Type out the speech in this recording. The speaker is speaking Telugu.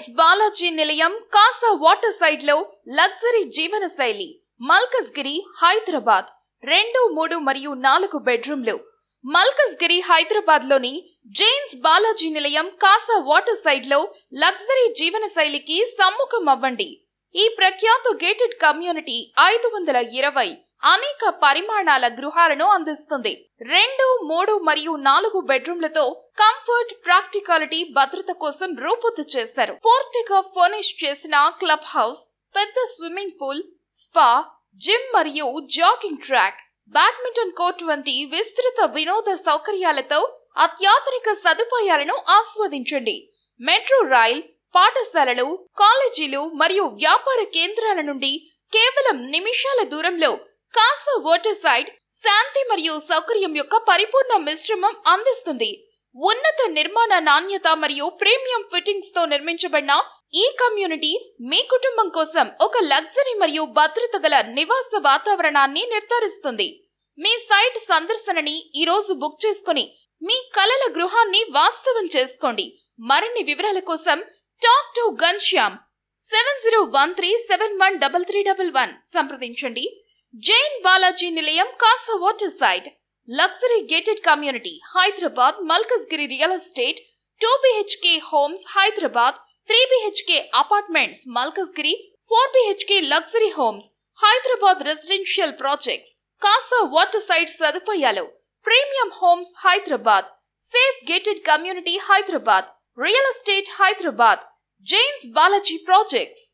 Jains Balaji Nilayam Casa water side లో లగ్జరీ జీవన శైలి మల్కజ్గిరి హైదరాబాద్ 2, 3 మరియు 4 బెడ్రూమ్లు. మల్కజ్గిరి హైదరాబాద్ లోని Jains Balaji Nilayam Casa water side లో లగ్జరీ జీవన శైలికి సమ్ముఖం అవ్వండి. ఈ ప్రఖ్యాత గేటెడ్ కమ్యూనిటీ 520 అనేక పరిమాణాల గృహాలను అందిస్తుంది. 2, 3 మరియు 4 బెడ్రూమ్లతో కంఫర్ట్, ప్రాక్టికాలిటీ, భద్రత కోసం రూపొంది చేశారు. పూర్తిగా ఫర్నిష్ చేసిన క్లబ్ హౌస్, పెద్ద స్విమ్మింగ్ పూల్, స్పా, జిమ్ మరియు జాగింగ్ ట్రాక్, బ్యాడ్మింటన్ కోర్ట్ వంటి విస్తృత వినోద సౌకర్యాలతో అత్యాధునిక సదుపాయాలను ఆస్వాదించండి. మెట్రో రైల్, పాఠశాలలు, కాలేజీలు మరియు వ్యాపార కేంద్రాల నుండి కేవలం నిమిషాల దూరంలో కాసా వాటర్ సైడ్ శాంతి మరియు సౌకర్యం యొక్క పరిపూర్ణ మిశ్రమం అందిస్తుంది. ఉన్నత నిర్మాణ నాణ్యత మరియు ప్రీమియం ఫిట్టింగ్స్ తో నిర్మించబడిన ఈ కమ్యూనిటీ మీ కుటుంబం కోసం ఒక లగ్జరీ మరియు భద్రత గల నివాస వాతావరణాన్ని నిర్ధారిస్తుంది. మీ సైట్ సందర్శనని ఈ రోజు బుక్ చేసుకుని మీ కలల గృహాన్ని వాస్తవం చేసుకోండి. మరిన్ని వివరాల కోసం టాక్ టు ఘన్శ్యామ్ 7013713311 సంప్రదించండి. Jain Balaji Nilayam Casa water side, luxury gated community, Hyderabad. Malkajgiri real estate 2 BHK homes Hyderabad, 3 BHK apartments Malkajgiri, 4 BHK luxury homes Hyderabad. Residential projects, Casa water side సదుపాయాలు, premium homes Hyderabad, safe gated community Hyderabad, real estate Hyderabad. Jains Balaji projects.